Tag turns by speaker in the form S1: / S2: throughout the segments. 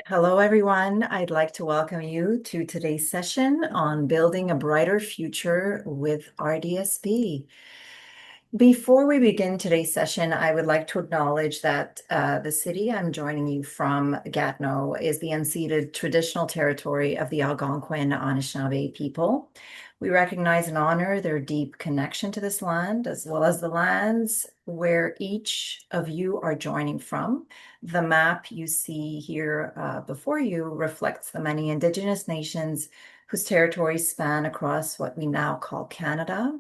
S1: Hello, everyone. I'd like to welcome you to today's session on building a brighter future with RDSP. Before we begin today's session, I would like to acknowledge that the city I'm joining you from, Gatineau, is the unceded traditional territory of the Algonquin Anishinaabe people. We recognize and honor their deep connection to this land, as well as the lands where each of you are joining from. The map you see here before you reflects the many Indigenous nations whose territories span across what we now call Canada.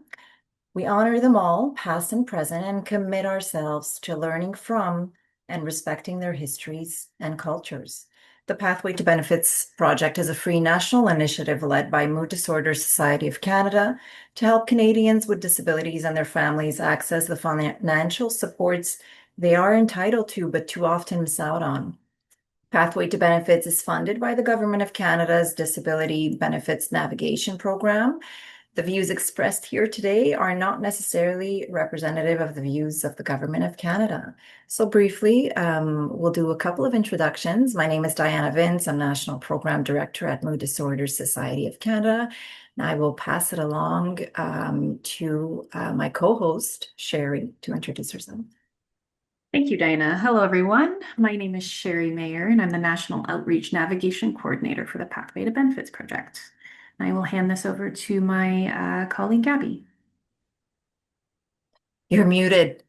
S1: We honor them all, past and present, and commit ourselves to learning from and respecting their histories and cultures. The Pathway to Benefits project is a free national initiative led by Mood Disorders Society of Canada to help Canadians with disabilities and their families access the financial supports they are entitled to, but too often miss out on. Pathway to Benefits is funded by the Government of Canada's Disability Benefits Navigation Program. The views expressed here today are not necessarily representative of the views of the Government of Canada. So briefly, we'll do a couple of introductions. My name is Diana Vince. I'm National Program Director at Mood Disorders Society of Canada. And I will pass it along to my co-host, Sherry, to introduce herself.
S2: Thank you, Dinah. Hello, everyone. My name is Sherry Mayer, and I'm the National Outreach Navigation Coordinator for the Pathway to Benefits project. I will hand this over to my colleague, Gabby.
S1: You're muted.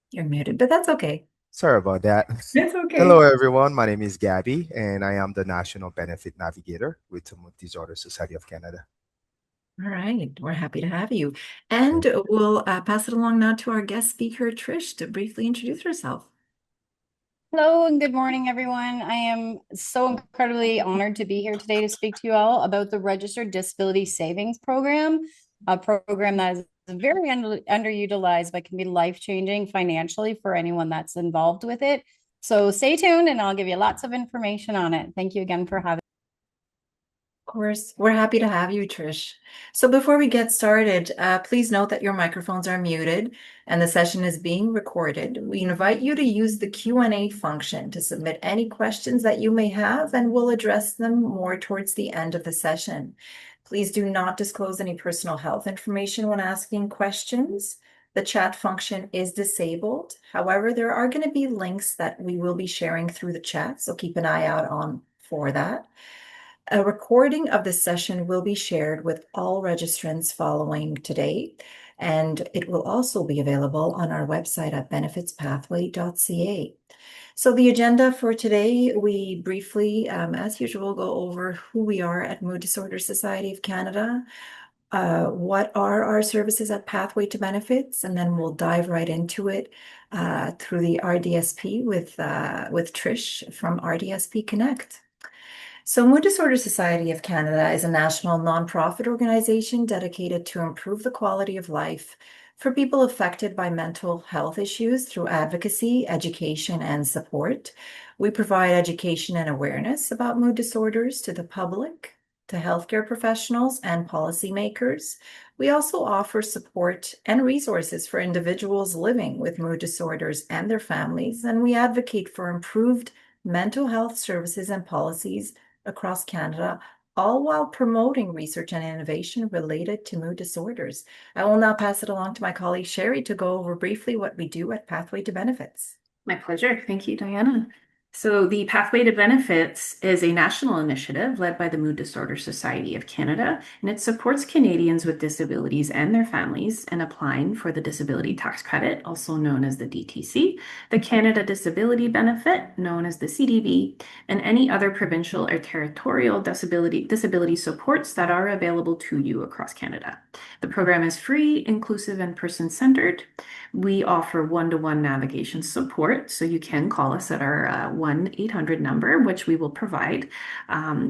S1: You're muted, but that's okay.
S3: Sorry about that.
S1: It's
S3: Hello,
S1: okay.
S3: everyone. My name is Gabby, and I am the National Benefit Navigator with the Mood Disorder Society of Canada.
S1: All right, we're happy to have you. And
S3: Thank you.
S1: we'll pass it along now to our guest speaker, Trish, to briefly introduce herself.
S4: Hello and good morning, everyone. I am so incredibly honored to be here today to speak to you all about the Registered Disability Savings Program, a program that is very underutilized but can be life-changing financially for anyone that's involved with it. So stay tuned and I'll give you lots of information on it. Thank you again for having
S1: Of course, we're happy to have you, Trish. So before we get started, please note that your microphones are muted and the session is being recorded. We invite you to use the Q&A function to submit any questions that you may have, and we'll address them more towards the end of the session. Please do not disclose any personal health information when asking questions. The chat function is disabled. However, there are going to be links that we will be sharing through the chat, so keep an eye out for that. A recording of the session will be shared with all registrants following today, and it will also be available on our website at benefitspathway.ca. So the agenda for today, we briefly, as usual, go over who we are at Mood Disorder Society of Canada, what are our services at Pathway to Benefits, and then we'll dive right into it through the RDSP with Trish from RDSP Connect. So, Mood Disorder Society of Canada is a national nonprofit organization dedicated to improve the quality of life for people affected by mental health issues through advocacy, education, and support. We provide education and awareness about mood disorders to the public, to healthcare professionals, and policymakers. We also offer support and resources for individuals living with mood disorders and their families, and we advocate for improved mental health services and policies across Canada, all while promoting research and innovation related to mood disorders. I will now pass it along to my colleague Sherry to go over briefly what we do at Pathway to Benefits.
S2: My pleasure. Thank you, Diana. So, the Pathway to Benefits is a national initiative led by the Mood Disorder Society of Canada, and it supports Canadians with disabilities and their families in applying for the Disability Tax Credit, also known as the DTC, the Canada Disability Benefit, known as the CDB, and any other provincial or territorial disability supports that are available to you across Canada. The program is free, inclusive, and person-centered. We offer one-to-one navigation support, so you can call us at our 1-800 number, which we will provide.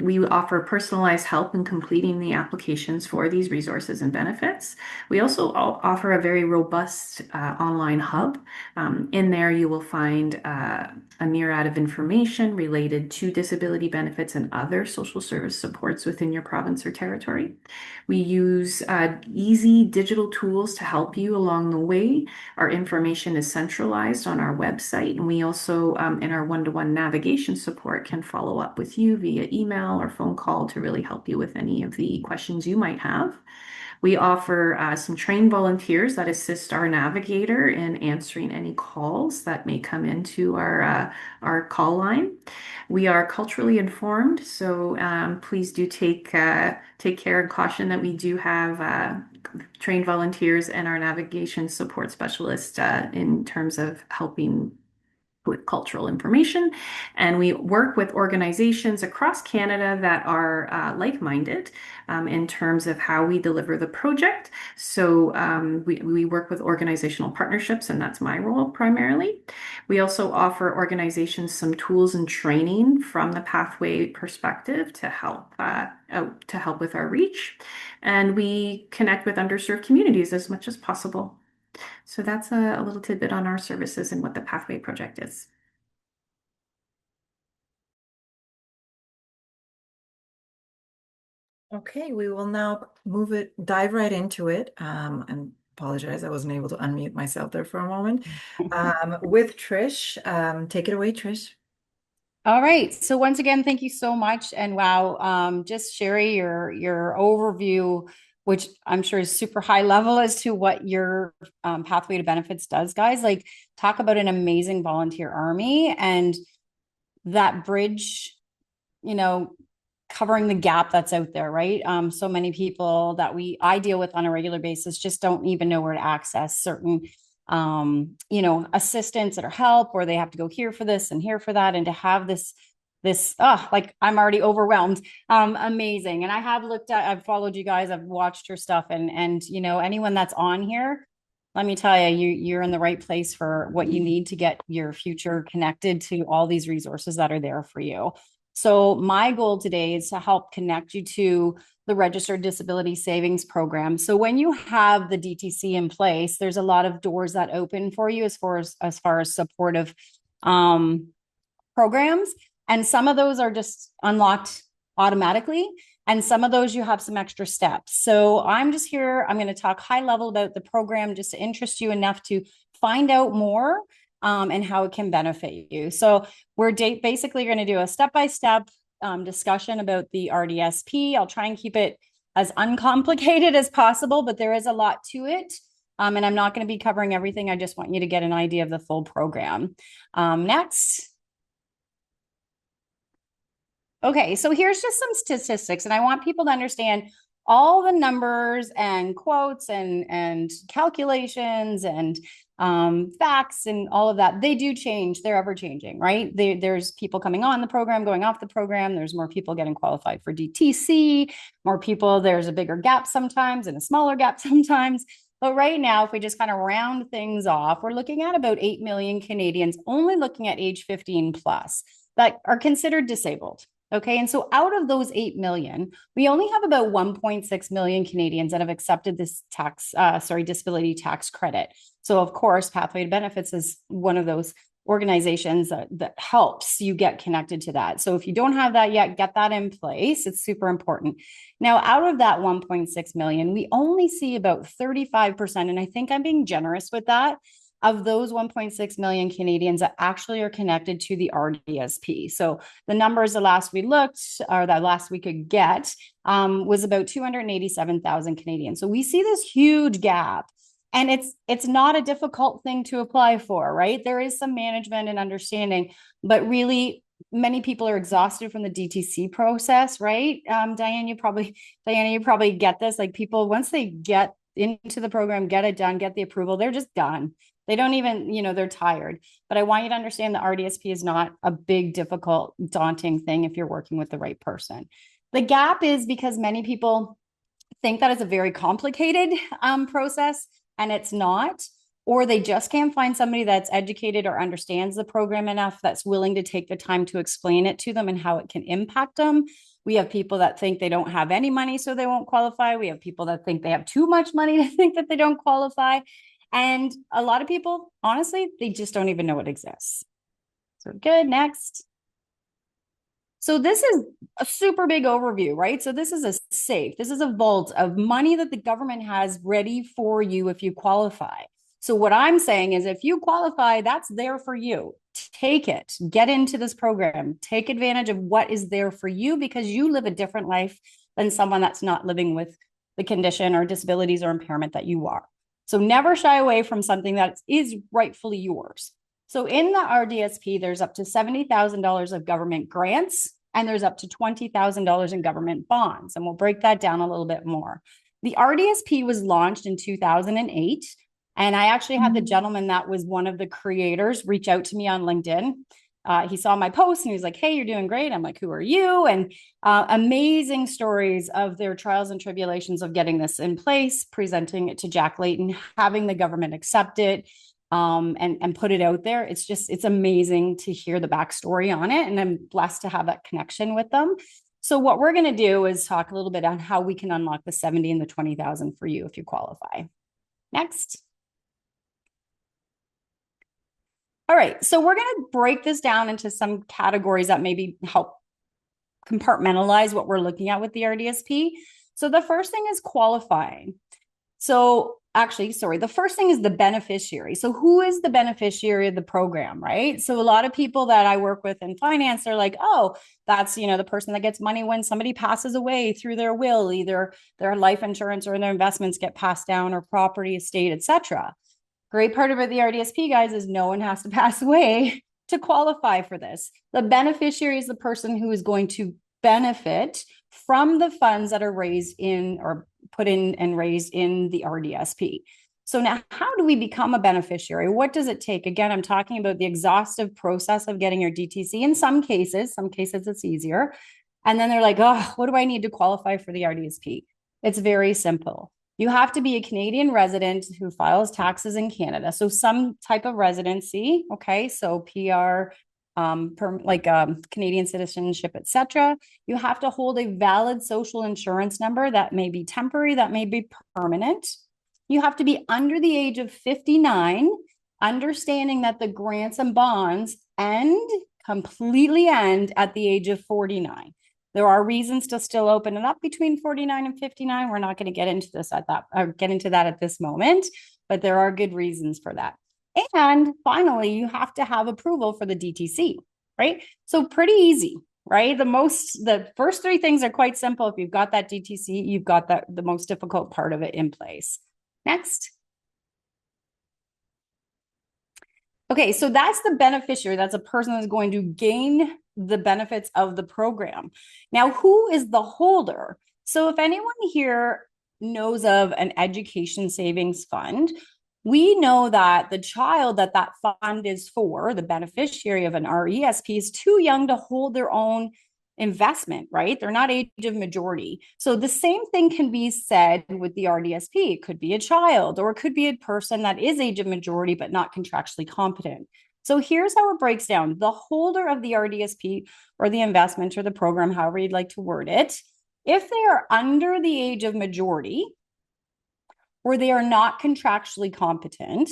S2: We offer personalized help in completing the applications for these resources and benefits. We also offer a very robust online hub. In there, you will find a myriad of information related to disability benefits and other social service supports within your province or territory. We use easy digital tools to help you along the way. Our information is centralized on our website, and we also, in our one-to-one one-to-one navigation support can follow up with you via email or phone call to really help you with any of the questions you might have. We offer some trained volunteers that assist our navigator in answering any calls that may come into our call line. We are culturally informed, so please do take care and caution that we do have trained volunteers and our navigation support specialist in terms of helping with cultural information. And we work with organizations across Canada that are like-minded in terms of how we deliver the project. So we work with organizational partnerships, and that's my role primarily. We also offer organizations some tools and training from the pathway perspective to help with our reach. And we connect with underserved communities as much as possible. So that's a little tidbit on our services and what the Pathway Project is.
S1: Okay, we will now dive right into it. I apologize, I wasn't able to unmute myself there for a moment. With Trish, take it away, Trish.
S4: All right. So once again, thank you so much. And wow, just Sherry, your overview, which I'm sure is super high level as to what your Pathway to Benefits does, guys. Like, talk about an amazing volunteer army and that bridge, you know, covering the gap that's out there, right? So many people that I deal with on a regular basis just don't even know where to access certain assistance or help, or they have to go here for this and here for that, and to have this like, I'm already overwhelmed. Amazing. And I've followed you guys, I've watched your stuff, and anyone that's on here, let me tell you're in the right place for what you need to get your future connected to all these resources that are there for you. So my goal today is to help connect you to the Registered Disability Savings Program. So when you have the DTC in place, there's a lot of doors that open for you as far as supportive programs. And some of those are just unlocked automatically. And some of those you have some extra steps. So I'm just here, I'm going to talk high level about the program just to interest you enough to find out more and how it can benefit you. So we're basically going to do a step-by-step discussion about the RDSP. I'll try and keep it as uncomplicated as possible, but there is a lot to it. And I'm not going to be covering everything. I just want you to get an idea of the full program. Next. Okay, so here's just some statistics, and I want people to understand all the numbers and quotes and calculations and facts and all of that. They do change. They're ever changing, right? There's people coming on the program, going off the program. There's more people getting qualified for DTC, more people. There's a bigger gap sometimes and a smaller gap sometimes. But right now, if we just kind of round things off, we're looking at about 8 million Canadians only looking at age 15 plus that are considered disabled. Okay. And so out of those 8 million, we only have about 1.6 million Canadians that have accepted this disability tax credit. So of course, Pathway to Benefits is one of those organizations that helps you get connected to that. So if you don't have that yet, get that in place. It's super important. Now, out of that 1.6 million, we only see about 35%, and I think I'm being generous with that, of those 1.6 million Canadians that actually are connected to the RDSP. So the numbers the last we looked, or that last we could get, was about 287,000 Canadians. So we see this huge gap. And it's not a difficult thing to apply for, right? There is some management and understanding, but really many people are exhausted from the DTC process, right? Diana, you probably get this. Like, people, once they get into the program, get it done, get the approval, they're just done. They don't even, they're tired. But I want you to understand the RDSP is not a big, difficult, daunting thing if you're working with the right person. The gap is because many people think that it's a very complicated process, and it's not, or they just can't find somebody that's educated or understands the program enough that's willing to take the time to explain it to them and how it can impact them. We have people that think they don't have any money, so they won't qualify. We have people that think they have too much money to think that they don't qualify. And a lot of people, honestly, they just don't even know it exists. So good, next. So this is a super big overview, right? So this is this is a vault of money that the government has ready for you if you qualify. So what I'm saying is, if you qualify, that's there for you. take it, get into this program, take advantage of what is there for you, because you live a different life than someone that's not living with the condition or disabilities or impairment that you are. So never shy away from something that is rightfully yours. So in the RDSP, there's up to $70,000 of government grants, and there's up to $20,000 in government bonds. And we'll break that down a little bit more. The RDSP was launched in 2008. And I actually had the gentleman that was one of the creators reach out to me on LinkedIn. He saw my post and he was like, hey, you're doing great. I'm like, who are you? And amazing stories of their trials and tribulations of getting this in place, presenting it to Jack Layton, having the government accept it, and put it out there. It's amazing to hear the backstory on it. And I'm blessed to have that connection with them. So what we're going to do is talk a little bit on how we can unlock the 70 and the 20,000 for you if you qualify. Next. All right, so we're going to break this down into some categories that maybe help compartmentalize what we're looking at with the RDSP. So the first thing is qualifying. So actually, sorry, the first thing is the beneficiary. So who is the beneficiary of the program, right? So a lot of people that I work with in finance are like, oh, that's, the person that gets money when somebody passes away through their will, either their life insurance or their investments get passed down, or property, estate, etc. Great part about the RDSP, guys, is no one has to pass away to qualify for this. The beneficiary is the person who is going to benefit from the funds that are raised in or put in and raised in the RDSP. So now, how do we become a beneficiary? What does it take? Again, I'm talking about the exhaustive process of getting your DTC. In some cases it's easier. And then they're like, oh, what do I need to qualify for the RDSP? It's very simple. You have to be a Canadian resident who files taxes in Canada. So some type of residency, okay? So PR, Canadian citizenship, etc. You have to hold a valid social insurance number that may be temporary, that may be permanent. You have to be under the age of 59, understanding that the grants and bonds completely end at the age of 49. There are reasons to still open it up between 49 and 59. We're not going to get into that at this moment, but there are good reasons for that. And finally, you have to have approval for the DTC, right? So pretty easy, right? The first three things are quite simple. If you've got that DTC, you've got the most difficult part of it in place. Next. Okay, so that's the beneficiary. That's a person that's going to gain the benefits of the program. Now, who is the holder? So if anyone here knows of an education savings fund, we know that the child that fund is for, the beneficiary of an RESP, is too young to hold their own investment, right? They're not age of majority. So the same thing can be said with the RDSP. It could be a child, or it could be a person that is age of majority but not contractually competent. So here's how it breaks down. The holder of the RDSP, or the investment, or the program, however you'd like to word it, if they are under the age of majority, or they are not contractually competent,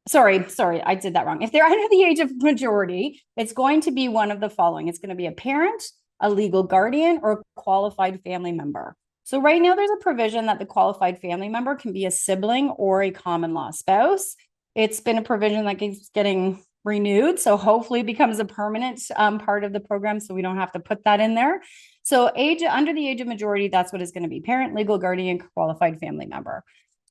S4: Sorry, I did that wrong. If they're under the age of majority, it's going to be one of the following. It's going to be a parent, a legal guardian, or a qualified family member. So right now there's a provision that the qualified family member can be a sibling or a common law spouse. It's been a provision that keeps getting renewed, so hopefully it becomes a permanent part of the program, so we don't have to put that in there. So under the age of majority, that's what it's going to be: parent, legal guardian, qualified family member.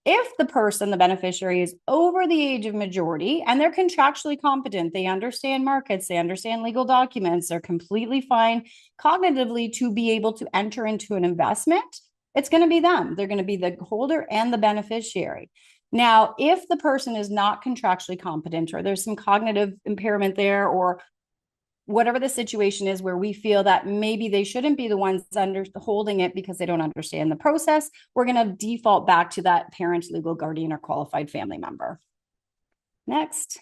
S4: If the person, the beneficiary, is over the age of majority and they're contractually competent, they understand markets, they understand legal documents, they're completely fine cognitively to be able to enter into an investment, it's going to be them. They're going to be the holder and the beneficiary. Now, if the person is not contractually competent, or there's some cognitive impairment there, or whatever the situation is where we feel that maybe they shouldn't be the ones holding it because they don't understand the process, we're going to default back to that parent, legal guardian, or qualified family member. Next.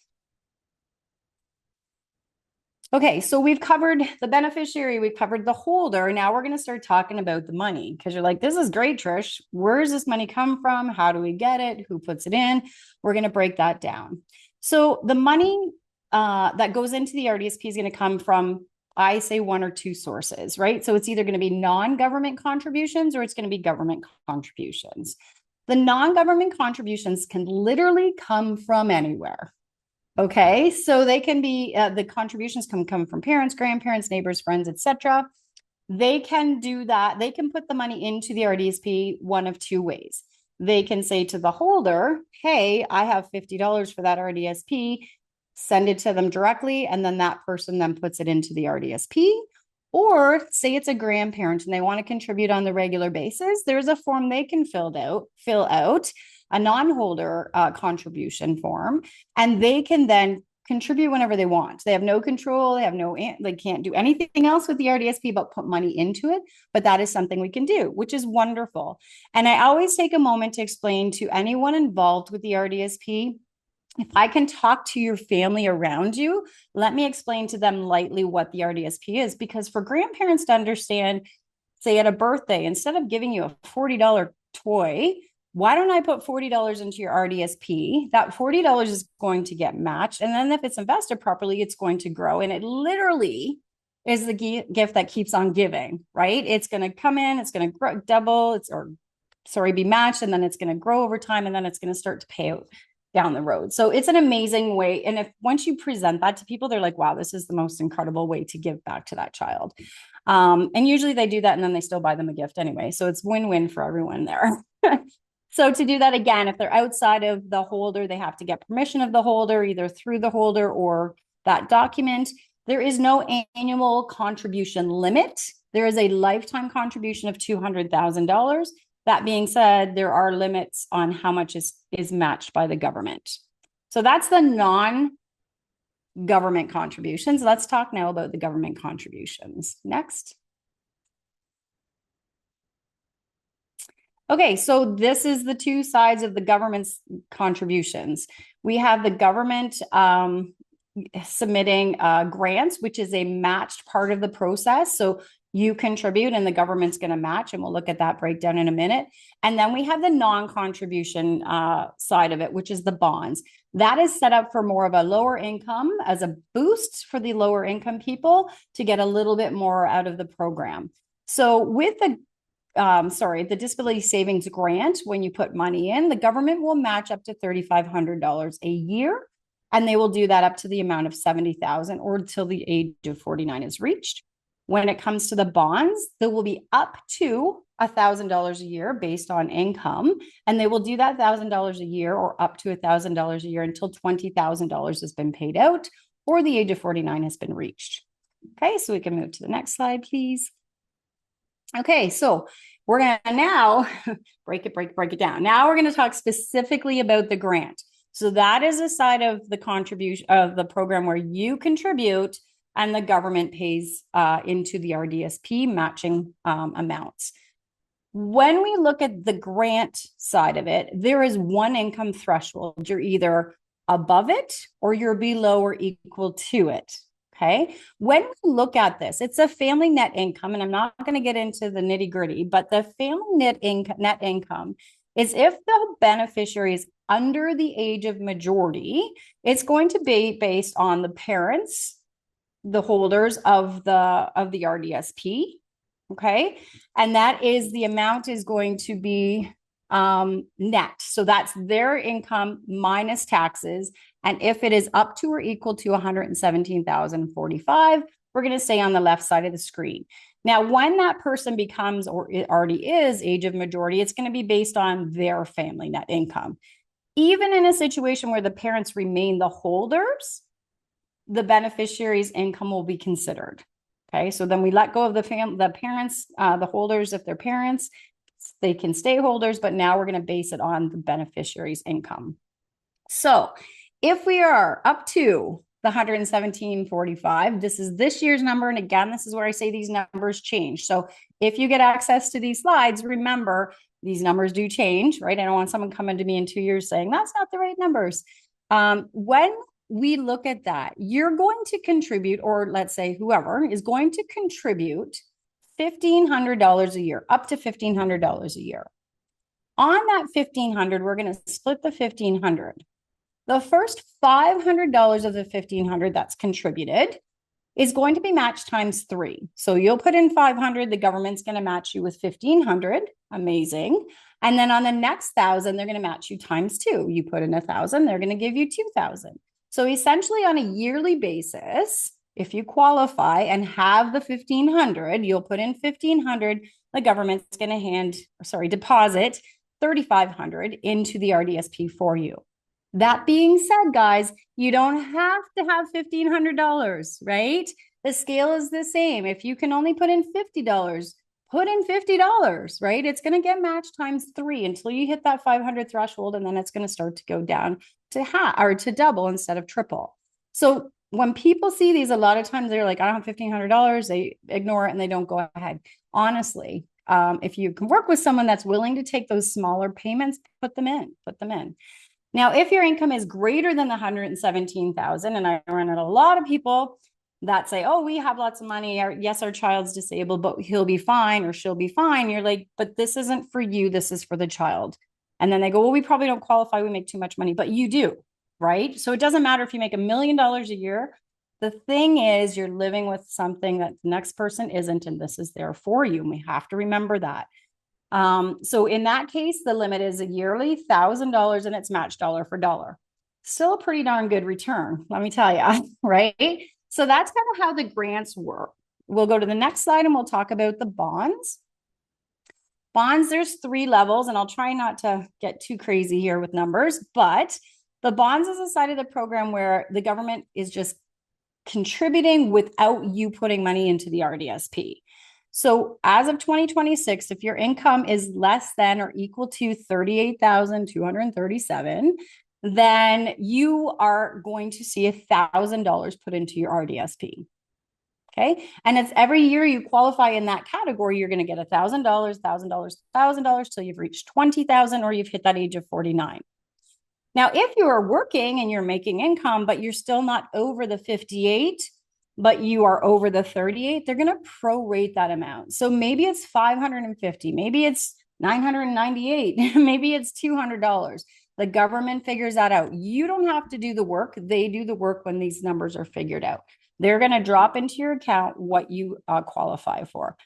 S4: Okay, so we've covered the beneficiary, we've covered the holder. Now we're going to start talking about the money, because you're like, this is great, Trish. Where does this money come from? How do we get it? Who puts it in? We're going to break that down. So the money that goes into the RDSP is going to come from, I say, one or two sources, right? So it's either going to be non-government contributions, or it's going to be government contributions. The non-government contributions can literally come from anywhere. Okay, so they can be the contributions can come from parents, grandparents, neighbors, friends, etc. They can do that. They can put the money into the RDSP one of two ways. They can say to the holder, hey, I have $50 for that RDSP, send it to them directly, and then that person then puts it into the RDSP. Or say it's a grandparent and they want to contribute on the regular basis. There's a form they can fill out a non-holder contribution form, and they can then contribute whenever they want. They have no control. They can't do anything else with the RDSP but put money into it. But that is something we can do, which is wonderful. And I always take a moment to explain to anyone involved with the RDSP, if I can talk to your family around you, let me explain to them lightly what the RDSP is, because for grandparents to understand, say at a birthday, instead of giving you a $40 toy, why don't I put $40 into your RDSP? That $40 is going to get matched. And then if it's invested properly, it's going to grow. And it literally is the gift that keeps on giving, right? It's going to come in, it's going to grow, be matched, and then it's going to grow over time, and then it's going to start to pay out down the road. So it's an amazing way. And if once you present that to people, they're like, wow, this is the most incredible way to give back to that child. And usually they do that and then they still buy them a gift anyway. So it's win-win for everyone there. So to do that again, if they're outside of the holder, they have to get permission of the holder, either through the holder or that document. There is no annual contribution limit. There is a lifetime contribution of $200,000. That being said, there are limits on how much is matched by the government. So that's the non-government contributions. Let's talk now about the government contributions. Next. Okay, so this is the two sides of the government's contributions. We have the government submitting grants, which is a matched part of the process. So you contribute and the government's going to match, and we'll look at that breakdown in a minute. And then we have the non-contribution side of it, which is the bonds. That is set up for more of a lower income as a boost for the lower income people to get a little bit more out of the program. So with the disability savings grant, when you put money in, the government will match up to $3,500 a year, and they will do that up to the amount of $70,000 or until the age of 49 is reached. When it comes to the bonds, there will be up to $1,000 a year based on income, and they will do that $1,000 a year or up to $1,000 a year until $20,000 has been paid out or the age of 49 has been reached. Okay, so we can move to the next slide, please. Okay, so we're going to now break it down. Now we're going to talk specifically about the grant. So that is a side of the contribution of the program where you contribute and the government pays into the RDSP matching amounts. When we look at the grant side of it, there is one income threshold. You're either above it or you're below or equal to it. Okay. When we look at this, it's a family net income, and I'm not going to get into the nitty gritty, but the family net income is if the beneficiary is under the age of majority, it's going to be based on the parents, the holders of the RDSP. Okay. And that is the amount is going to be net. So that's their income minus taxes. And if it is up to or equal to 117,045, we're going to stay on the left side of the screen. Now, when that person becomes or it already is age of majority, it's going to be based on their family net income. Even in a situation where the parents remain the holders, the beneficiary's income will be considered. Okay, so then we let go of the parents, the holders. If they're parents, they can stay holders, but now we're going to base it on the beneficiary's income. So if we are up to the 117.45, this is this year's number. And again, this is where I say these numbers change. So if you get access to these slides, remember these numbers do change, right? I don't want someone coming to me in 2 years saying that's not the right numbers. When we look at that, you're going to contribute, or let's say whoever is going to contribute $1,500 a year, up to $1,500 a year. On that $1,500, we're going to split the $1,500. The first $500 of the $1,500 that's contributed is going to be matched times 3. So you'll put in 500, the government's going to match you with 1,500. Amazing. And then on the next 1,000, they're going to match you times 2. You put in 1,000, they're going to give you 2,000. So essentially on a yearly basis, if you qualify and have the 1,500, you'll put in 1,500, the government's going to deposit 3,500 into the RDSP for you. That being said, guys, you don't have to have $1,500, right? The scale is the same. If you can only put in $50, put in $50, right? It's going to get matched times 3 until you hit that 500 threshold, and then it's going to start to go down to half or to double instead of triple. So when people see these, a lot of times they're like, I don't have $1,500. They ignore it and they don't go ahead. Honestly, if you can work with someone that's willing to take those smaller payments, put them in. Now, if your income is greater than the 117,000, and I run into a lot of people that say, oh, we have lots of money. Yes, our child's disabled, but he'll be fine or she'll be fine. You're like, but this isn't for you. This is for the child. And then they go, well, we probably don't qualify. We make too much money, but you do, right? So it doesn't matter if you make $1 million a year. The thing is, you're living with something that the next person isn't, and this is there for you. And we have to remember that. So in that case, the limit is a yearly $1,000 and it's matched dollar for dollar. Still a pretty darn good return, let me tell you, right? So that's kind of how the grants work. We'll go to the next slide and we'll talk about the bonds. Bonds, there's 3 levels, and I'll try not to get too crazy here with numbers, but the bonds is a side of the program where the government is just contributing without you putting money into the RDSP. So as of 2026, if your income is less than or equal to 38,237, then you are going to see $1,000 put into your RDSP. Okay. And it's every year you qualify in that category, you're going to get $1,000, $1,000, $1,000 till you've reached 20,000 or you've hit that age of 49. Now, if you are working and you're making income, but you're still not over the 58, but you are over the 38, they're going to prorate that amount. So maybe it's 550, maybe it's 998, maybe it's $200. The government figures that out. You don't have to do the work. They do the work when these numbers are figured out. They're going to drop into your account what you qualify for.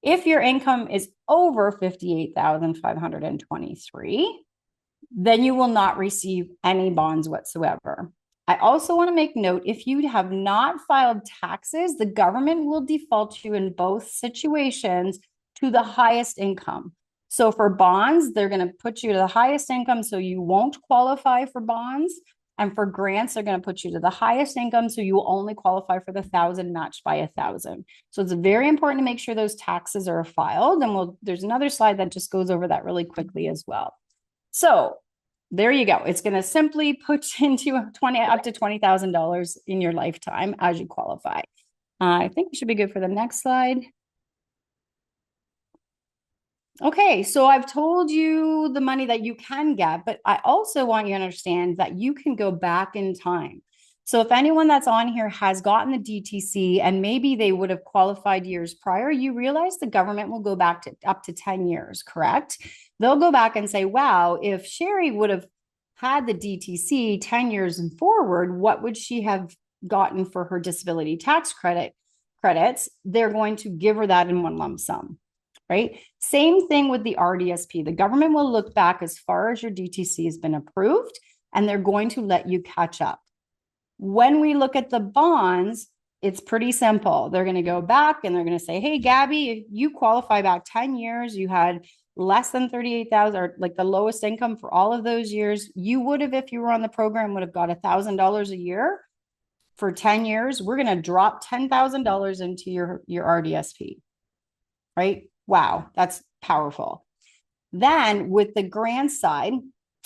S4: If your income is over 58,523, then you will not receive any bonds whatsoever. I also want to make note, if you have not filed taxes, the government will default you in both situations to the highest income. So for bonds, they're going to put you to the highest income, so you won't qualify for bonds. And for grants, they're going to put you to the highest income, so you will only qualify for the 1,000 matched by 1,000. So it's very important to make sure those taxes are filed. And there's another slide that just goes over that really quickly as well. So there you go. It's going to simply put into up to $20,000 in your lifetime as you qualify. I think we should be good for the next slide. Okay, so I've told you the money that you can get, but I also want you to understand that you can go back in time. So if anyone that's on here has gotten the DTC and maybe they would have qualified years prior, you realize the government will go back to up to 10 years, correct? They'll go back and say, wow, if Sherry would have had the DTC 10 years and forward, what would she have gotten for her disability tax credits? They're going to give her that in one lump sum. Right? Same thing with the RDSP. The government will look back as far as your DTC has been approved, and they're going to let you catch up. When we look at the bonds, it's pretty simple. They're going to go back and they're going to say, hey, Gabby, if you qualify back 10 years, you had less than 38,000 or like the lowest income for all of those years, you would have, if you were on the program, would have got $1,000 a year for 10 years. We're going to drop $10,000 into your RDSP, right? Wow, that's powerful. Then with the grant side,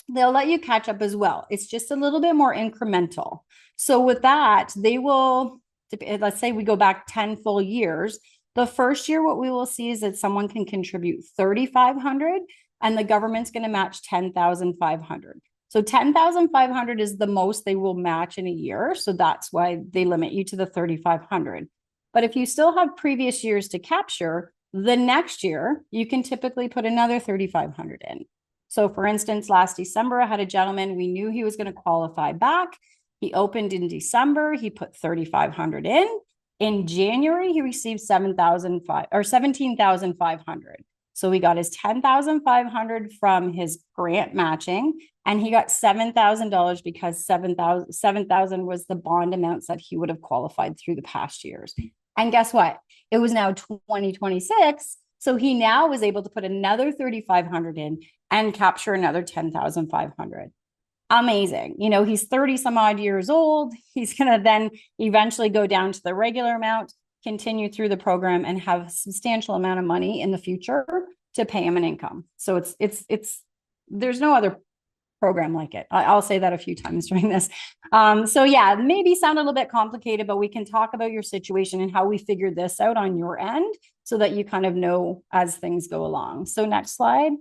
S4: they'll let you catch up as well. It's just a little bit more incremental. So with that, they will, let's say we go back 10 full years. The first year, what we will see is that someone can contribute $3,500 and the government's going to match $10,500. So $10,500 is the most they will match in a year. So that's why they limit you to the $3,500. But if you still have previous years to capture, the next year, you can typically put another $3,500 in. So for instance, last December, I had a gentleman, we knew he was going to qualify back. He opened in December, he put $3,500 in. In January, he received $17,500. So he got his $10,500 from his grant matching, and he got $7,000 because 7,000 was the bond amounts that he would have qualified through the past years. And guess what? It was now 2026. So he now was able to put another 3,500 in and capture another 10,500. Amazing. You know, he's 30 some odd years old. He's going to then eventually go down to the regular amount, continue through the program, and have a substantial amount of money in the future to pay him an income. So there's no other program like it. I'll say that a few times during this. So yeah, maybe sound a little bit complicated, but we can talk about your situation and how we figured this out on your end so that you kind of know as things go along. So next slide.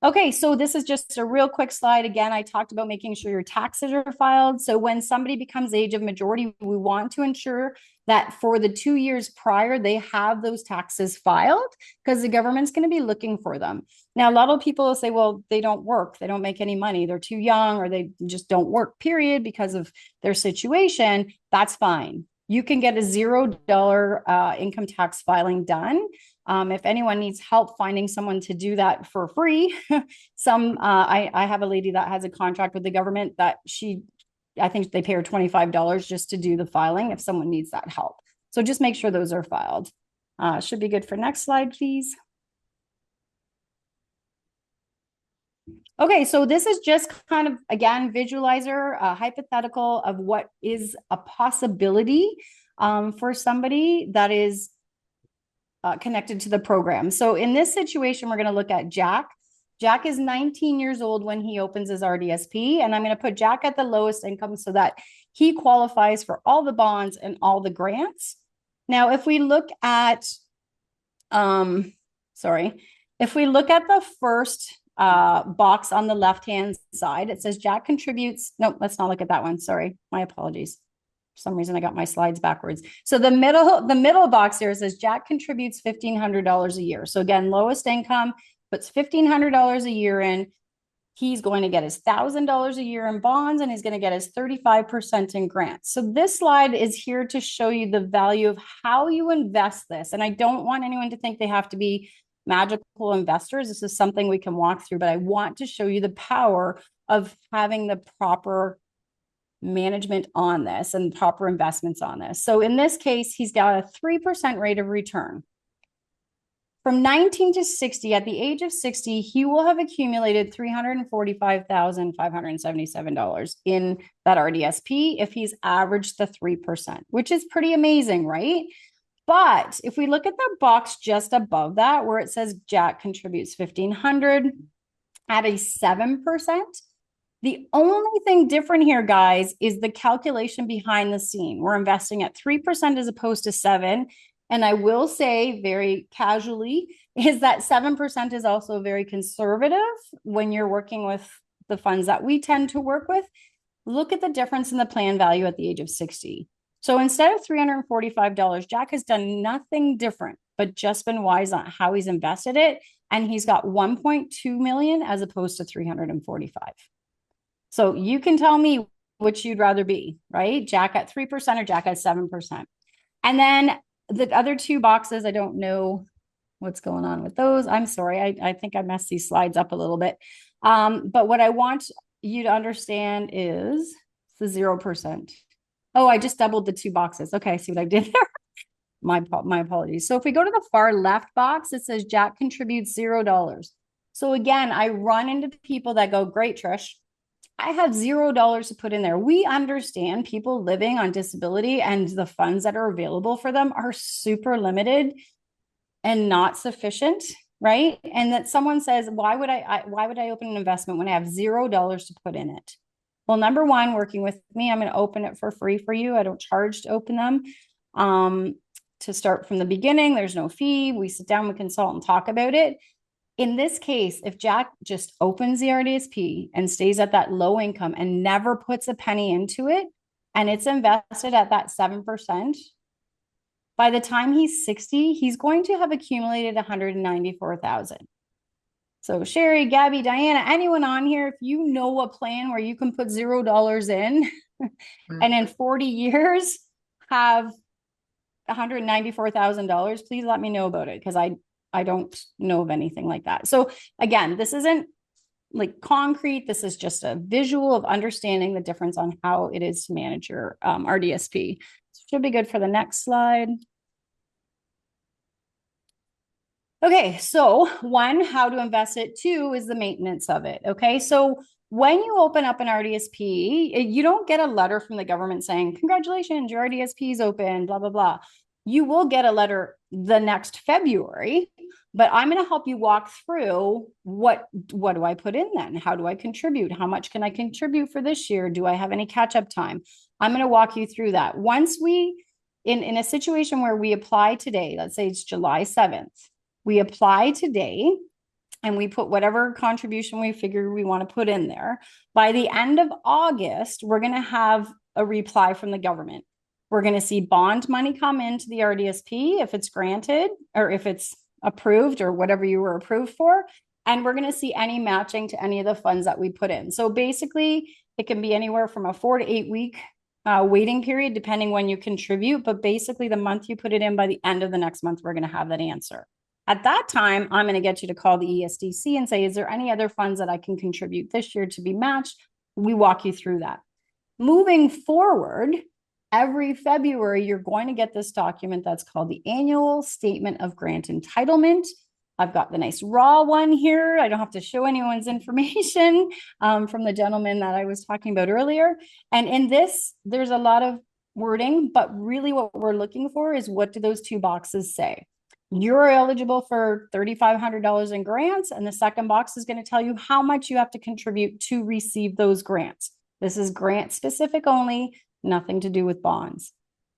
S4: Okay, so this is just a real quick slide. Again, I talked about making sure your taxes are filed. So when somebody becomes age of majority, we want to ensure that for the 2 years prior, they have those taxes filed because the government's going to be looking for them. Now, a lot of people will say, well, they don't work. They don't make any money. They're too young, or they just don't work, period, because of their situation. That's fine. You can get a $0 income tax filing done. If anyone needs help finding someone to do that for free, I have a lady that has a contract with the government that I think they pay her $25 just to do the filing if someone needs that help. So just make sure those are filed. Should be good for next slide, please. Okay, so this is just kind of, again, visualizer, hypothetical of what is a possibility for somebody that is connected to the program. So in this situation, we're going to look at Jack. Jack is 19 years old when he opens his RDSP, and I'm going to put Jack at the lowest income so that he qualifies for all the bonds and all the grants. Now, if we look at, if we look at the first box on the left-hand side, it says Jack contributes. No, let's not look at that one. Sorry, my apologies. For some reason, I got my slides backwards. So the middle box here says Jack contributes $1,500 a year. So again, lowest income, puts $1,500 a year in. He's going to get his $1,000 a year in bonds, and he's going to get his 35% in grants. So this slide is here to show you the value of how you invest this. And I don't want anyone to think they have to be magical investors. This is something we can walk through, but I want to show you the power of having the proper management on this and proper investments on this. So in this case, he's got a 3% rate of return. From 19 to 60, at the age of 60, he will have accumulated $345,577 in that RDSP if he's averaged the 3%, which is pretty amazing, right? But if we look at the box just above that, where it says Jack contributes $1,500 at a 7%, the only thing different here, guys, is the calculation behind the scene. We're investing at 3% as opposed to 7%. And I will say very casually is that 7% is also very conservative when you're working with the funds that we tend to work with. Look at the difference in the plan value at the age of 60. So instead of $345, Jack has done nothing different, but just been wise on how he's invested it. And he's got 1.2 million as opposed to 345. So you can tell me which you'd rather be, right? Jack at 3% or Jack at 7%. And then the other two boxes, I don't know what's going on with those. I'm sorry. I think I messed these slides up a little bit. But what I want you to understand is the 0%. Oh, I just doubled the two boxes. Okay, I see what I did there. My apologies. So if we go to the far left box, it says Jack contributes $0. So again, I run into people that go, great, Trish, I have $0 to put in there. We understand people living on disability and the funds that are available for them are super limited and not sufficient, right? And that someone says, why would I open an investment when I have $0 to put in it? Well, number one, working with me, I'm going to open it for free for you. I don't charge to open them. To start from the beginning, there's no fee. We sit down, we consult and talk about it. In this case, if Jack just opens the RDSP and stays at that low income and never puts a penny into it, and it's invested at that 7%, by the time he's 60, he's going to have accumulated $194,000. So Sherry, Gabby, Diana, anyone on here, if you know a plan where you can put $0 in and in 40 years have $194,000, please let me know about it, because I don't know of anything like that. So again, this isn't like concrete. This is just a visual of understanding the difference on how it is to manage your RDSP. So should be good for the next slide. Okay, so one, how to invest it. Two is the maintenance of it. Okay, so when you open up an RDSP, you don't get a letter from the government saying, congratulations, your RDSP is open, blah, blah, blah. You will get a letter the next February, but I'm going to help you walk through what do I put in then? How do I contribute? How much can I contribute for this year? Do I have any catch-up time? I'm going to walk you through that. Once we, in a situation where we apply today, let's say it's July 7th, we apply today and we put whatever contribution we figure we want to put in there. By the end of August, we're going to have a reply from the government. We're going to see bond money come into the RDSP if it's granted or if it's approved or whatever you were approved for. And we're going to see any matching to any of the funds that we put in. So basically, it can be anywhere from a 4 to 8 week waiting period, depending when you contribute. But basically, the month you put it in, by the end of the next month, we're going to have that answer. At that time, I'm going to get you to call the ESDC and say, is there any other funds that I can contribute this year to be matched? We walk you through that. Moving forward, every February, you're going to get this document that's called the Annual Statement of Grant Entitlement. I've got the nice raw one here. I don't have to show anyone's information from the gentleman that I was talking about earlier. And in this, there's a lot of wording, but really what we're looking for is, what do those two boxes say? You're eligible for $3,500 in grants, and the second box is going to tell you how much you have to contribute to receive those grants. This is grant specific only, nothing to do with bonds.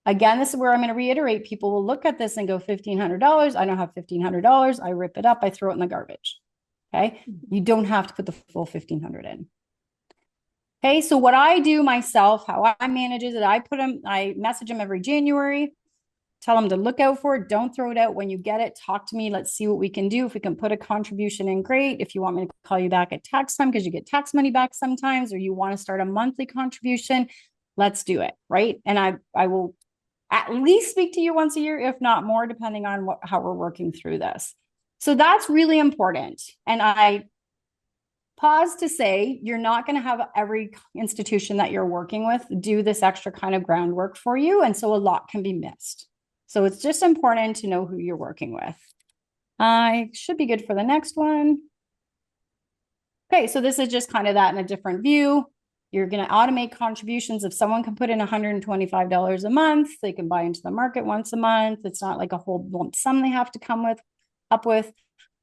S4: Again, this is where I'm going to reiterate, people will look at this and go, $1,500. I don't have $1,500. I rip it up. I throw it in the garbage. Okay. You don't have to put the full 1,500 in. Okay. So what I do myself, how I manage it, I message them every January, tell them to look out for it. Don't throw it out. When you get it, talk to me. Let's see what we can do. If we can put a contribution in, great. If you want me to call you back at tax time, because you get tax money back sometimes, or you want to start a monthly contribution, let's do it. Right. And I will at least speak to you once a year, if not more, depending on how we're working through this. So that's really important. And I pause to say, you're not going to have every institution that you're working with do this extra kind of groundwork for you. And so a lot can be missed. So it's just important to know who you're working with. I should be good for the next one. Okay, so this is just kind of that in a different view. You're going to automate contributions. If someone can put in $125 a month, they can buy into the market once a month. It's not like a whole lump sum they have to come up with.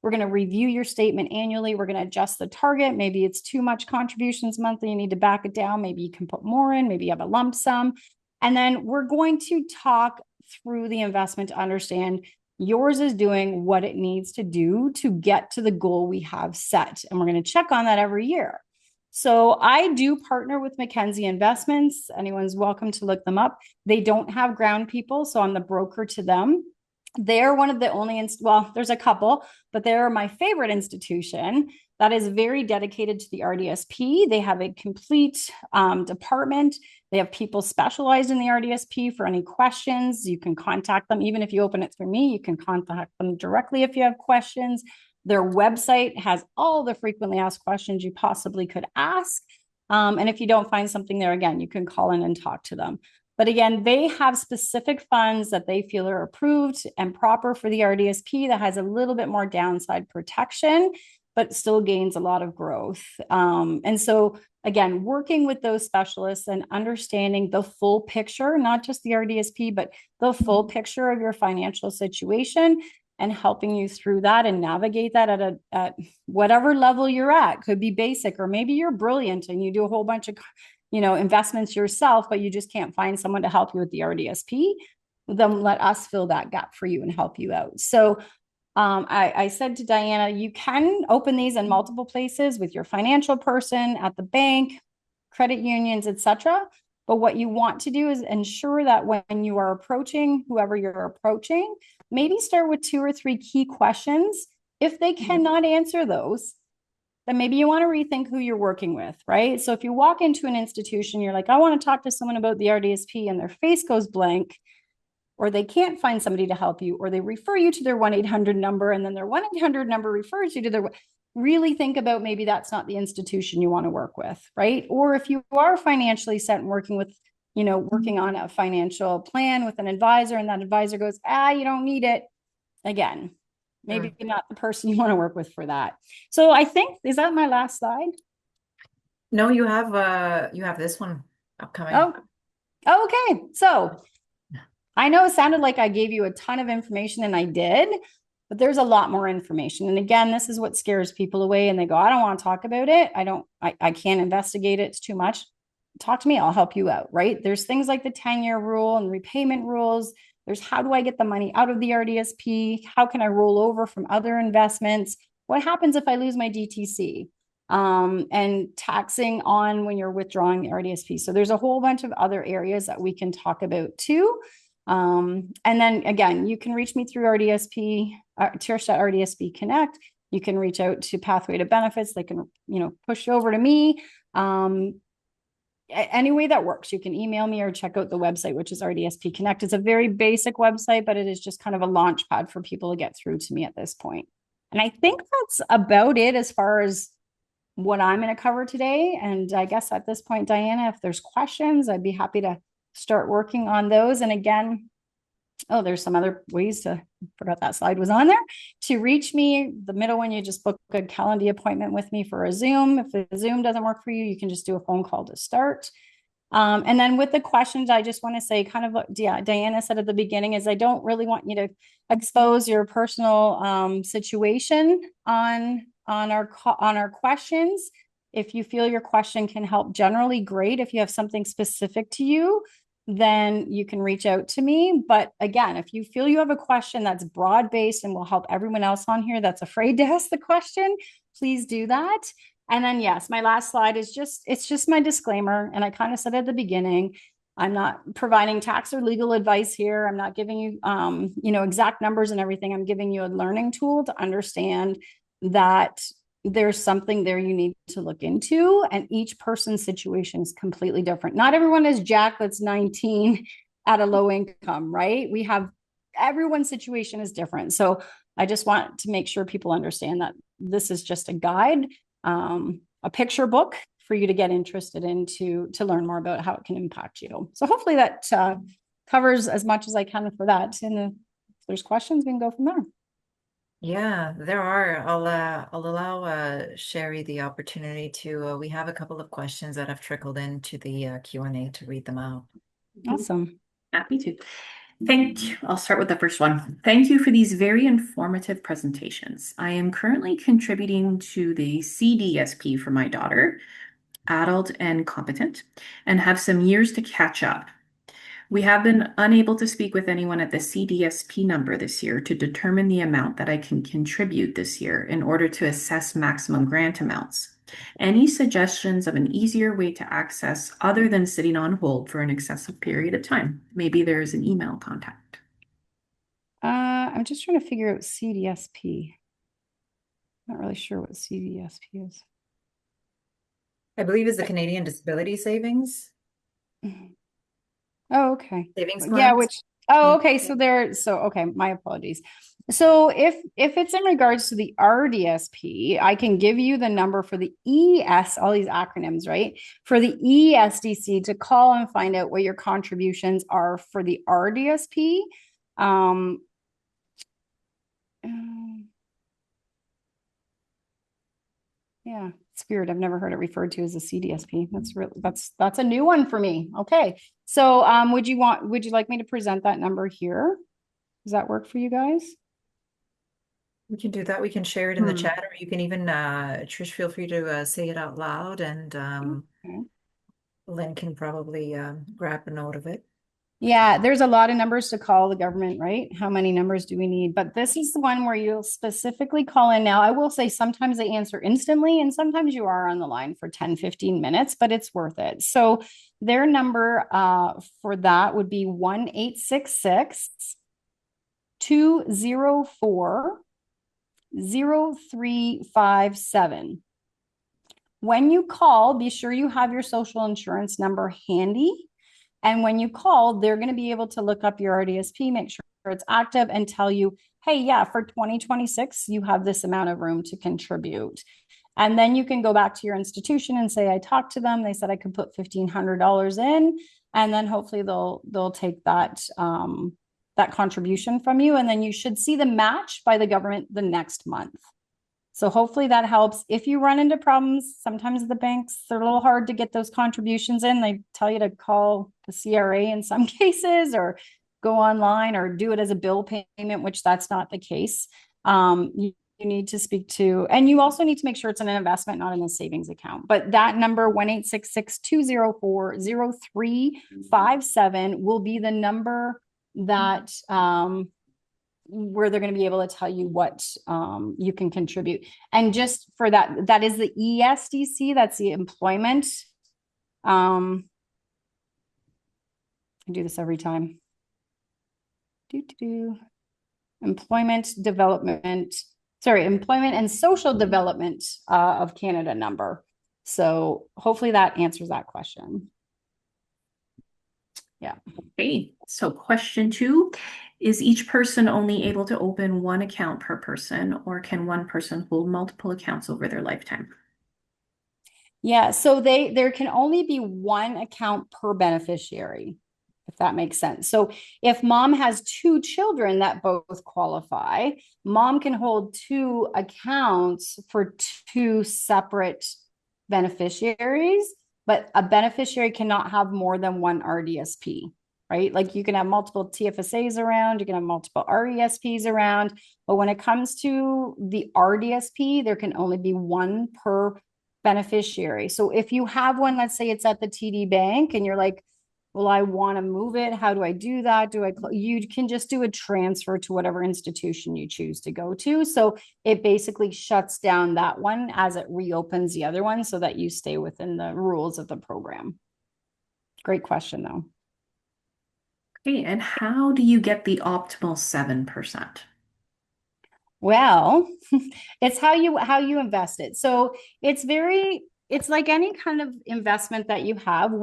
S4: We're going to review your statement annually. We're going to adjust the target. Maybe it's too much contributions monthly. You need to back it down. Maybe you can put more in. Maybe you have a lump sum. And then we're going to talk through the investment to understand yours is doing what it needs to do to get to the goal we have set. And we're going to check on that every year. So I do partner with Mackenzie Investments. Anyone's welcome to look them up. They don't have ground people, so I'm the broker to them. They're one of the only, well, there's a couple, but they're my favorite institution that is very dedicated to the RDSP. They have a complete department. They have people specialized in the RDSP for any questions. You can contact them. Even if you open it through me, you can contact them directly if you have questions. Their website has all the frequently asked questions you possibly could ask. And if you don't find something there, again, you can call in and talk to them. But again, they have specific funds that they feel are approved and proper for the RDSP that has a little bit more downside protection, but still gains a lot of growth. And so again, working with those specialists and understanding the full picture, not just the RDSP, but the full picture of your financial situation, and helping you through that and navigate that at whatever level you're at. Could be basic, or maybe you're brilliant and you do a whole bunch of investments yourself, but you just can't find someone to help you with the RDSP. Then let us fill that gap for you and help you out. So I said to Diana, you can open these in multiple places with your financial person, at the bank, credit unions, etc. But what you want to do is ensure that when you are approaching whoever you're approaching, maybe start with 2 or 3 key questions. If they cannot answer those, then maybe you want to rethink who you're working with, right? So if you walk into an institution, you're like, I want to talk to someone about the RDSP, and their face goes blank, or they can't find somebody to help you, or they refer you to their 1-800 number, and then their 1-800 number refers you to their, really think about maybe that's not the institution you want to work with, right? Or if you are financially set and working with, working on a financial plan with an advisor, and that advisor goes, you don't need it. Again, maybe not the person you want to work with for that. So I think, is that my last slide?
S1: No, you have this one upcoming.
S4: Oh, okay. So I know it sounded like I gave you a ton of information, and I did, but there's a lot more information. And again, this is what scares people away, and they go, I don't want to talk about it. I can't investigate it. It's too much. Talk to me. I'll help you out, right? There's things like the 10-year rule and repayment rules. There's how do I get the money out of the RDSP? How can I roll over from other investments? What happens if I lose my DTC? And taxing on when you're withdrawing the RDSP. So there's a whole bunch of other areas that we can talk about too. And then again, you can reach me through RDSP, Trish at RDSP Connect. You can reach out to Pathway to Benefits. They can, push over to me. Any way that works. You can email me or check out the website, which is RDSP Connect. It's a very basic website, but it is just kind of a launch pad for people to get through to me at this point. And I think that's about it as far as what I'm going to cover today. And I guess at this point, Diana, if there's questions, I'd be happy to start working on those. And again, there's some other ways to, forgot that slide was on there, to reach me. The middle one, you just book a calendar appointment with me for a Zoom. If the Zoom doesn't work for you, you can just do a phone call to start. And then with the questions, I just want to say kind of what Diana said at the beginning is I don't really want you to expose your personal situation on our questions. If you feel your question can help generally, great. If you have something specific to you, then you can reach out to me. But again, if you feel you have a question that's broad-based and will help everyone else on here that's afraid to ask the question, please do that. And then, yes, my last slide is it's just my disclaimer. And I kind of said at the beginning, I'm not providing tax or legal advice here. I'm not giving you, exact numbers and everything. I'm giving you a learning tool to understand that there's something there you need to look into, and each person's situation is completely different. Not everyone is Jack that's 19 at a low income, right? Everyone's situation is different. So I just want to make sure people understand that this is just a guide, a picture book for you to get interested in to learn more about how it can impact you. So hopefully that covers as much as I can for that. And if there's questions, we can go from there.
S1: Yeah, there are. I'll allow Sherry the opportunity to. We have a couple of questions that have trickled into the Q&A to read them out.
S4: Awesome.
S2: Happy to. Thank you. I'll start with the first one. Thank you for these very informative presentations. I am currently contributing to the CDSP for my daughter, adult and competent, and have some years to catch up. We have been unable to speak with anyone at the CDSP number this year to determine the amount that I can contribute this year in order to assess maximum grant amounts. Any suggestions of an easier way to access other than sitting on hold for an excessive period of time? Maybe there's an email contact.
S4: I'm just trying to figure out CDSP. Not really sure what CDSP is.
S1: I believe is the Canadian Disability Savings.
S4: Oh, okay.
S1: Savings
S4: Yeah,
S1: plans.
S4: okay. Okay, my apologies. So if it's in regards to the RDSP, I can give you the number for the all these acronyms, right? For the ESDC to call and find out what your contributions are for the RDSP. Yeah, it's weird. I've never heard it referred to as a CDSP. That's a new one for me. Okay. So would you like me to present that number here? Does that work for you guys?
S1: We can do that. We can share it in the chat, or you can even Trish, feel free to say it out loud, and
S4: Okay.
S1: Lynn can probably grab a note of it.
S4: Yeah, there's a lot of numbers to call the government, right? How many numbers do we need? But this is the one where you'll specifically call in. Now, I will say sometimes they answer instantly, and sometimes you are on the line for 10, 15 minutes, but it's worth it. So their number for that would be 1-866-204-0357. When you call, be sure you have your social insurance number handy. And when you call, they're going to be able to look up your RDSP, make sure it's active, and tell you, hey, yeah, for 2026, you have this amount of room to contribute. And then you can go back to your institution and say, I talked to them. They said I could put $1,500 in, and then hopefully they'll take that contribution from you, and then you should see the match by the government the next month. So hopefully that helps. If you run into problems, sometimes the banks, they're a little hard to get those contributions in. They tell you to call the CRA in some cases, or go online, or do it as a bill payment, which that's not the case. You need to speak to, and you also need to make sure it's an investment, not in a savings account. But that number, 1-866-204-0357, will be the number that where they're going to be able to tell you what you can contribute. And just for that, that is the ESDC, that's the employment. I do this every time. Employment and Social Development of Canada number. So hopefully that answers that question. Yeah.
S2: Okay, so question 2, is each person only able to open one account per person, or can one person hold multiple accounts over their lifetime?
S4: Yeah, so there can only be one account per beneficiary, if that makes sense. So if mom has 2 children that both qualify, mom can hold 2 accounts for 2 separate beneficiaries, but a beneficiary cannot have more than one RDSP, right? Like you can have multiple TFSAs around, you can have multiple RESPs around, but when it comes to the RDSP, there can only be one per beneficiary. So if you have one, let's say it's at the TD Bank, and you're like, well, I want to move it. How do I do that? You can just do a transfer to whatever institution you choose to go to. So it basically shuts down that one as it reopens the other one, so that you stay within the rules of the program. Great question, though.
S2: Okay, and how do you get the optimal 7%?
S4: Well, it's how you invest it. So it's like any kind of investment that you have.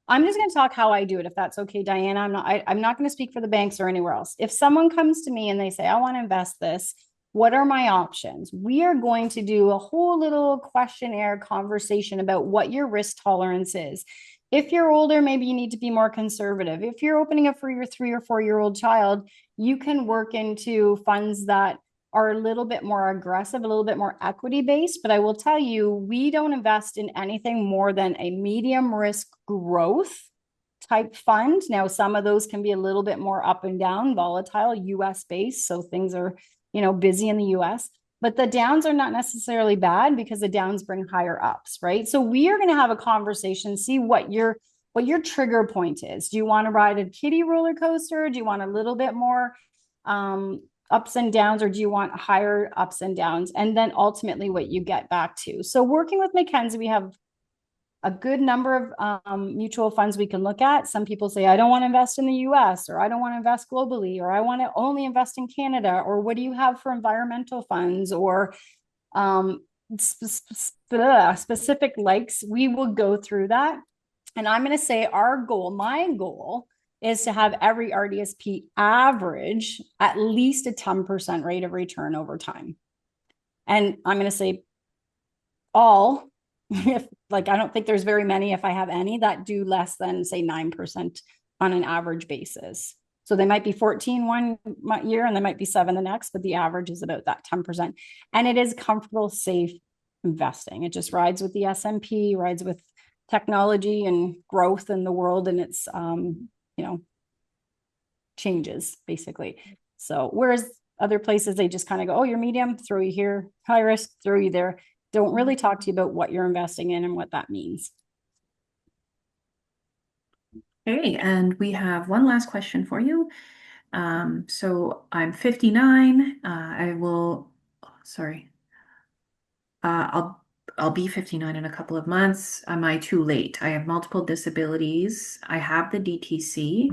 S4: I'm just going to talk how I do it, if that's okay, Diana. I'm not going to speak for the banks or anywhere else. If someone comes to me and they say, I want to invest this, what are my options? We are going to do a whole little questionnaire conversation about what your risk tolerance is. If you're older, maybe you need to be more conservative. If you're opening up for your 3 or 4-year-old child, you can work into funds that are a little bit more aggressive, a little bit more equity based. But I will tell you, we don't invest in anything more than a medium risk growth type fund. Now, some of those can be a little bit more up and down, volatile, US based. So things are, busy in the US. But the downs are not necessarily bad, because the downs bring higher ups, right? So we are going to have a conversation, see what your trigger point is. Do you want to ride a kiddie roller coaster? Do you want a little bit more ups and downs, or do you want higher ups and downs? And then ultimately what you get back to. So working with Mackenzie, we have a good number of mutual funds we can look at. Some people say, I don't want to invest in the US, or I don't want to invest globally, or I want to only invest in Canada, or what do you have for environmental funds, or specific likes. We will go through that. And I'm going to say my goal is to have every RDSP average at least a 10% rate of return over time. And I'm going to say if I don't think there's very many, if I have any, that do less than say 9% on an average basis. So they might be 14 one year and they might be 7 the next, but the average is about that 10%. And it is comfortable, safe investing. It just rides with the S&P, rides with technology and growth in the world, and it's changes basically. So whereas other places, they just kind of go, oh, you're medium, throw you here, high risk, throw you there. Don't really talk to you about what you're investing in and what that means.
S2: Okay, and we have one last question for you. So I'm 59. I'll be 59 in a couple of months. Am I too late? I have multiple disabilities. I have the DTC.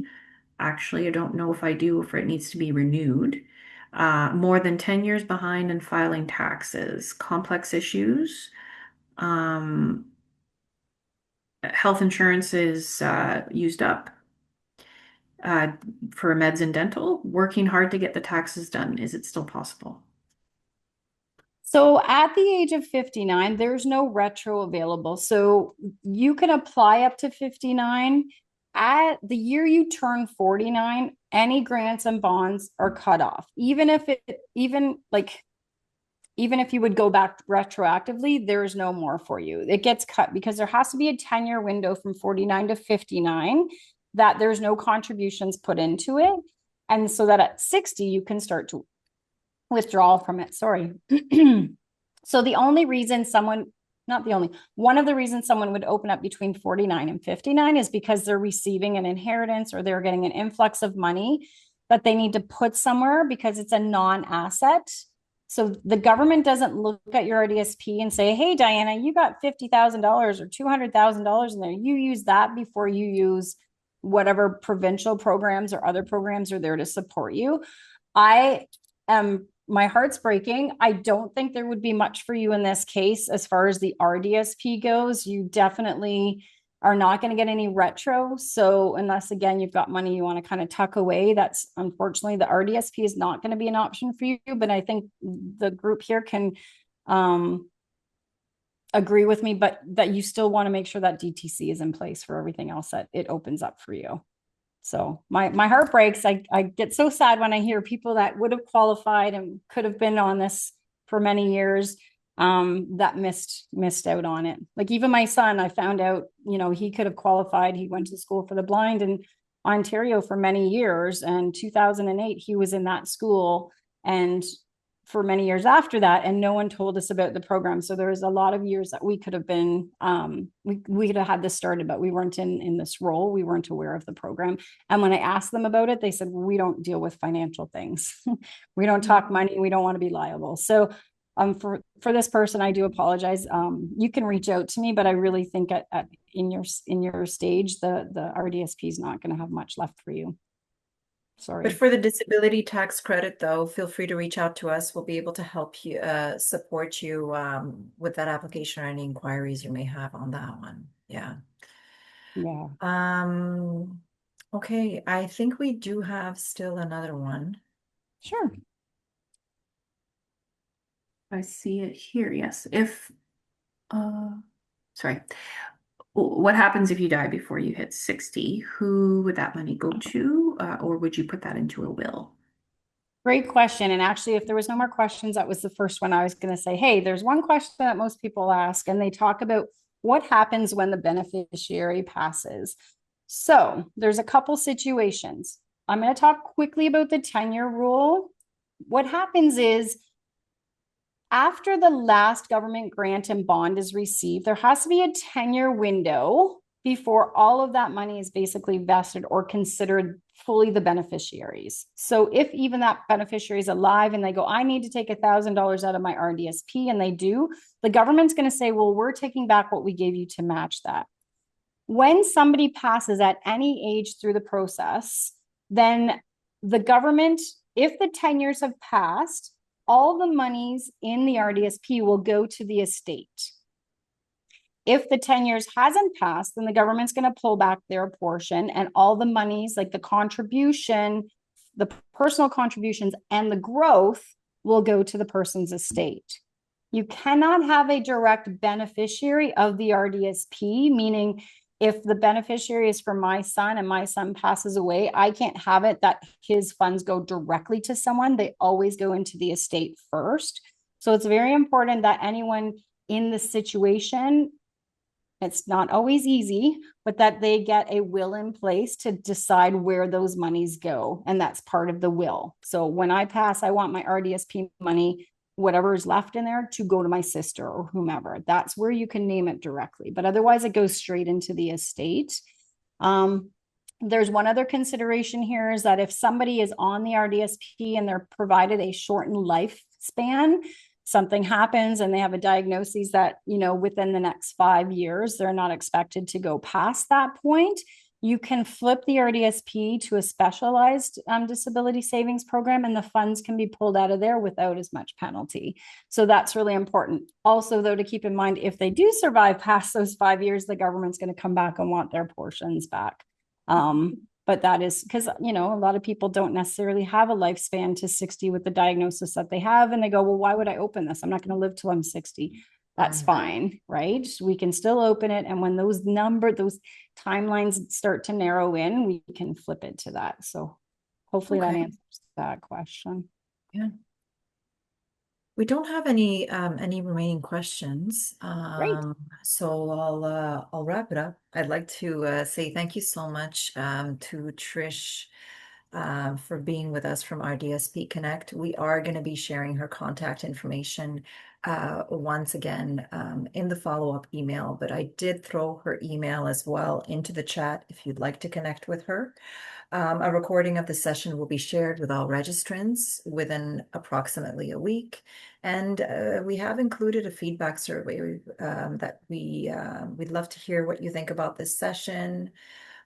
S2: Actually, I don't know if I do, if it needs to be renewed. More than 10 years behind in filing taxes. Complex issues. health insurance is used up uh, for meds and dental, working hard to get the taxes done, is it still possible?
S4: So at the age of 59, there's no retro available. So you can apply up to 59. At the year you turn 49, any grants and bonds are cut off. Even if you would go back retroactively, there's no more for you. It gets cut because there has to be a 10-year window from 49 to 59 that there's no contributions put into it. And so that at 60, you can start to withdraw from it. Sorry. So the only reason not the only, one of the reasons someone would open up between 49 and 59 is because they're receiving an inheritance or they're getting an influx of money that they need to put somewhere because it's a non-asset. So the government doesn't look at your RDSP and say, hey, Diana, you got $50,000 or $200,000 in there. You use that before you use whatever provincial programs or other programs are there to support you. My heart's breaking. I don't think there would be much for you in this case as far as the RDSP goes. You definitely are not going to get any retro. So unless again you've got money you want to kind of tuck away, that's unfortunately the RDSP is not going to be an option for you. But I think the group here can agree with me, but that you still want to make sure that DTC is in place for everything else that it opens up for you. So my heart breaks. I get so sad when I hear people that would have qualified and could have been on this for many years that missed out on it. Like even my son, I found out, he could have qualified. He went to school for the blind in Ontario for many years. And 2008, he was in that school and for many years after that, and no one told us about the program. So there was a lot of years that we could have been, we could have had this started, but we weren't in this role. We weren't aware of the program. And when I asked them about it, they said, well, we don't deal with financial things. We don't talk money. We don't want to be liable. So for this person, I do apologize. You can reach out to me, but I really think in your stage, the RDSP is not going to have much left for you. Sorry.
S1: But for the disability tax credit, though, feel free to reach out to us. We'll be able to help you, support you with that application or any inquiries you may have on that one. Yeah.
S4: Yeah.
S1: Okay, I think we do have still another one.
S4: Sure.
S2: I see it here. Yes. Sorry. What happens if you die before you hit 60? Who would that money go to? Or would you put that into a will?
S4: Great question. And actually, if there was no more questions, that was the first one I was going to say. Hey, there's one question that most people ask, and they talk about what happens when the beneficiary passes. So there's a couple situations. I'm going to talk quickly about the 10-year rule. What happens is after the last government grant and bond is received, there has to be a 10-year window before all of that money is basically vested or considered fully the beneficiaries. So if even that beneficiary is alive and they go, I need to take $1,000 out of my RDSP, and they do, the government's going to say, well, we're taking back what we gave you to match that. When somebody passes at any age through the process, then the government, if the 10 years have passed, all the monies in the RDSP will go to the estate. If the 10 years hasn't passed, then the government's going to pull back their portion, and all the monies, like the contribution, the personal contributions, and the growth will go to the person's estate. You cannot have a direct beneficiary of the RDSP, meaning if the beneficiary is for my son and my son passes away, I can't have it that his funds go directly to someone. They always go into the estate first. So it's very important that anyone in this situation, it's not always easy, but that they get a will in place to decide where those monies go. And that's part of the will. So when I pass, I want my RDSP money, whatever is left in there, to go to my sister or whomever. That's where you can name it directly, but otherwise it goes straight into the estate. There's one other consideration here is that if somebody is on the RDSP and they're provided a shortened lifespan, something happens and they have a diagnosis that, within the next 5 years, they're not expected to go past that point. you can flip the RDSP to a specialized disability savings program, and the funds can be pulled out of there without as much penalty. So that's really important. Also, though, to keep in mind, if they do survive past those 5 years, the government's going to come back and want their portions back. But that is because, you know, a lot of people don't necessarily have a lifespan to 60 with the diagnosis that they have. And they go, well, why would I open this? I'm not going to live till I'm 60. That's fine, right? We can still open it. And when those timelines start to narrow in, we can flip it to that. So hopefully that answers that question.
S1: Yeah. We don't have any remaining questions.
S4: Great.
S1: So I'll wrap it up. I'd like to say thank you so much to Trish for being with us from RDSP Connect. We are going to be sharing her contact information once again in the follow-up email, but I did throw her email as well into the chat if you'd like to connect with her. A recording of the session will be shared with all registrants within approximately a week. And we have included a feedback survey that we'd love to hear what you think about this session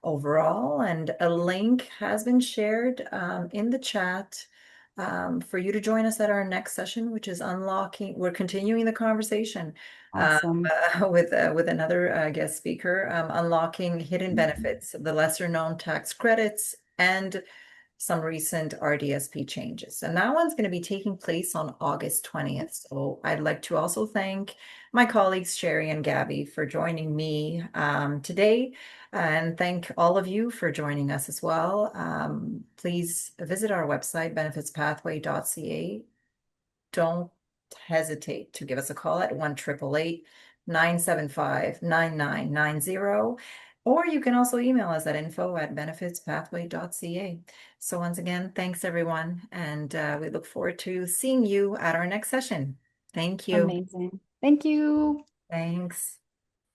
S1: overall. And a link has been shared in the chat for you to join us at our next session, which is unlocking. We're continuing the conversation
S4: Awesome.
S1: with another guest speaker, unlocking hidden benefits, the lesser known tax credits, and some recent RDSP changes. And that one's going to be taking place on August 20th. So I'd like to also thank my colleagues, Sherry and Gabby, for joining me today, and thank all of you for joining us as well. Please visit our website, benefitspathway.ca. Don't hesitate to give us a call at 1-888-975-9990. Or you can also email us at info@benefitspathway.ca. So once again, thanks everyone. And we look forward to seeing you at our next session. Thank you.
S4: Amazing. Thank you.
S1: Thanks.